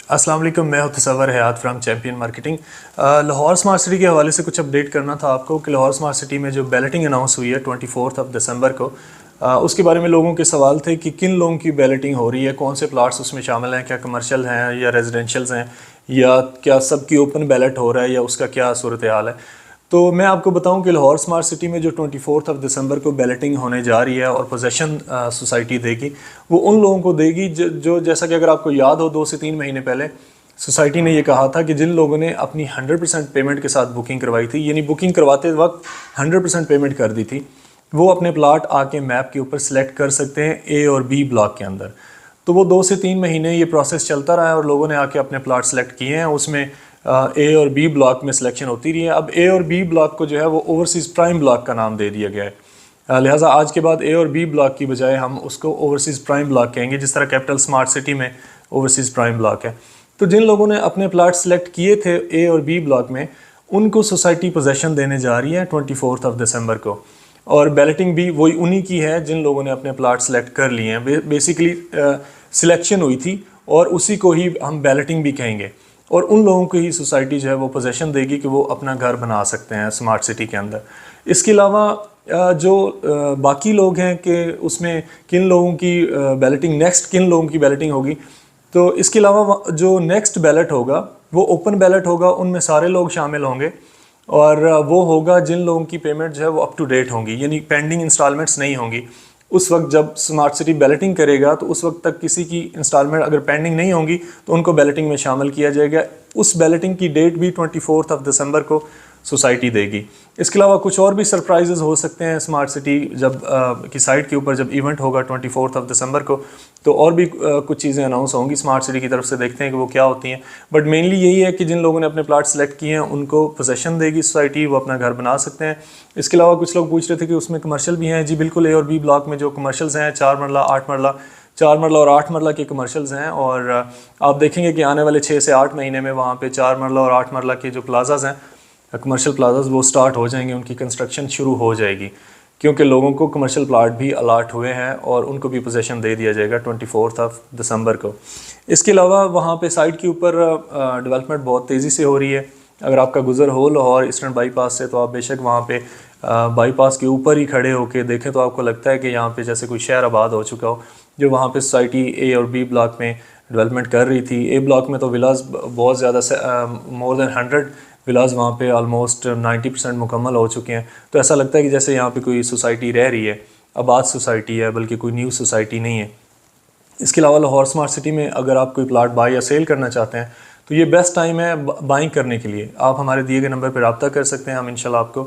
अस्सलाम वालेकुम, मैं हूं Tasawwur Hayat from champion marketing. Lahore smart city के हवाले से कुछ अपडेट करना था आपको कि लाहौर स्मार्ट सिटी में जो बैलेटिंग अनाउंस हुई है 24 दिसंबर को, उसके बारे में लोगों के सवाल थे कि किन लोगों की बैलेटिंग हो रही है, कौन से प्लाट्स उसमें शामिल हैं, क्या कमर्शियल हैं या रेजिडेंशियल्स हैं, या क्या सबकी ओपन बैलेट हो रहा है या उसका क्या सूरत हाल है। तो मैं आपको बताऊं कि लाहौर स्मार्ट सिटी में जो 24 दिसंबर को बैलेटिंग होने जा रही है और पोजेशन सोसाइटी देगी, वो उन लोगों को देगी जो जैसा कि अगर आपको याद हो 2 से 3 महीने पहले सोसाइटी ने ये कहा था कि जिन लोगों ने अपनी 100% पेमेंट के साथ बुकिंग करवाई थी, यानी बुकिंग करवाते वक्त 100% पेमेंट कर दी थी, वो अपने प्लाट आके मैप के ऊपर सेलेक्ट कर सकते हैं ए और बी ब्लॉक के अंदर। तो वो 2 से 3 महीने ये प्रोसेस चलता रहा है और लोगों ने आके अपने प्लाट सेलेक्ट किए हैं। उसमें ए और बी ब्लॉक में सिलेक्शन होती रही है। अब ए और बी ब्लॉक को जो है वो ओवरसीज़ प्राइम ब्लॉक का नाम दे दिया गया है। लिहाजा आज के बाद ए और बी ब्लॉक की बजाय हम उसको ओवरसीज़ प्राइम ब्लॉक कहेंगे, जिस तरह कैपिटल स्मार्ट सिटी में ओवरसीज़ प्राइम ब्लॉक है। तो जिन लोगों ने अपने प्लाट सेलेक्ट किए थे ए और बी ब्लॉक में, उनको सोसाइटी पोजेसन देने जा रही है 24 दिसंबर को। और बैलेटिंग भी वही उन्हीं की है जिन लोगों ने अपने प्लाट सेलेक्ट कर लिए हैं। बेसिकली सिलेक्शन हुई थी और उसी को ही हम बैलेटिंग भी कहेंगे। और उन लोगों को ही सोसाइटी जो है वो पोजेसन देगी कि वो अपना घर बना सकते हैं स्मार्ट सिटी के अंदर। इसके अलावा जो बाकी लोग हैं कि उसमें किन लोगों की बैलेटिंग, नेक्स्ट किन लोगों की बैलेटिंग होगी, तो इसके अलावा जो नेक्स्ट बैलेट होगा वो ओपन बैलेट होगा। उनमें सारे लोग शामिल होंगे और वो होगा जिन लोगों की पेमेंट जो है वो अप टू डेट होंगी, यानी पेंडिंग इंस्टॉलमेंट्स नहीं होंगी। उस वक्त जब स्मार्ट सिटी बैलेटिंग करेगा तो उस वक्त तक किसी की इंस्टॉलमेंट अगर पेंडिंग नहीं होंगी तो उनको बैलेटिंग में शामिल किया जाएगा। उस बैलेटिंग की डेट भी 24 दिसंबर को सोसाइटी देगी। इसके अलावा कुछ और भी सरप्राइजेज हो सकते हैं स्मार्ट सिटी जब की साइट के ऊपर जब इवेंट होगा 24 दिसंबर को, तो और भी कुछ चीज़ें अनाउंस होंगी स्मार्ट सिटी की तरफ से। देखते हैं कि वो क्या होती हैं। बट मेनली यही है कि जिन लोगों ने अपने प्लाट सेलेक्ट किए हैं उनको पोजेसन देगी सोसाइटी, वो अपना घर बना सकते हैं। इसके अलावा कुछ लोग पूछ रहे थे कि उसमें कमर्शियल भी हैं। जी बिल्कुल, ए और बी ब्लॉक में जो कमर्शियल्स हैं 4 मरला, 8 मरला, 4 मरला और 8 मरला के कमर्शियल्स हैं। और आप देखेंगे कि आने वाले 6 से 8 महीने में वहाँ पे 4 मरला और 8 मरला के जो प्लाजाज़ हैं, कमर्शियल प्लाजाज, वो स्टार्ट हो जाएंगे, उनकी कंस्ट्रक्शन शुरू हो जाएगी, क्योंकि लोगों को कमर्शियल प्लाट भी अलाट हुए हैं और उनको भी पोजेसन दे दिया जाएगा 24 दिसंबर को। इसके अलावा वहाँ पे साइट के ऊपर डेवलपमेंट बहुत तेज़ी से हो रही है। अगर आपका गुजर हो लाहौर ईस्टर्न बाईपास से, तो आप बेशक वहाँ पे बाईपास के ऊपर ही खड़े होकर देखें तो आपको लगता है कि यहाँ पे जैसे कोई शहर आबाद हो चुका हो। जो वहाँ पे सोसाइटी ए और बी ब्लॉक में डेवलपमेंट कर रही थी, ए ब्लॉक में तो विलाज बहुत ज़्यादा, मोर देन 100 विलाज वहाँ पे ऑलमोस्ट 90% मुकम्मल हो चुके हैं। तो ऐसा लगता है कि जैसे यहाँ पे कोई सोसाइटी रह रही है, आबाद सोसाइटी है, बल्कि कोई न्यू सोसाइटी नहीं है। इसके अलावा लाहौर स्मार्ट सिटी में अगर आप कोई प्लाट बाय या सेल करना चाहते हैं तो ये बेस्ट टाइम है बाइंग करने के लिए। आप हमारे दिए गए नंबर पर रब्ता कर सकते हैं, हम इंशाल्लाह आपको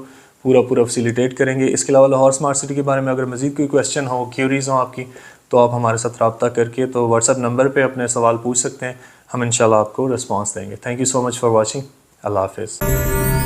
पूरा फैसिलिटेट करेंगे। इसके अलावा लाहौर स्मार्ट सिटी के बारे में अगर मज़ीद कोई क्वेश्चन हो, क्यूरीज़ हो आपकी, तो आप हमारे साथ रब्ता करके तो व्हाट्सएप नंबर पर अपने सवाल पूछ सकते हैं। हम इंशाल्लाह आपको रिस्पॉन्स देंगे। Thank you so much for watching. Allah हाफ़िज़।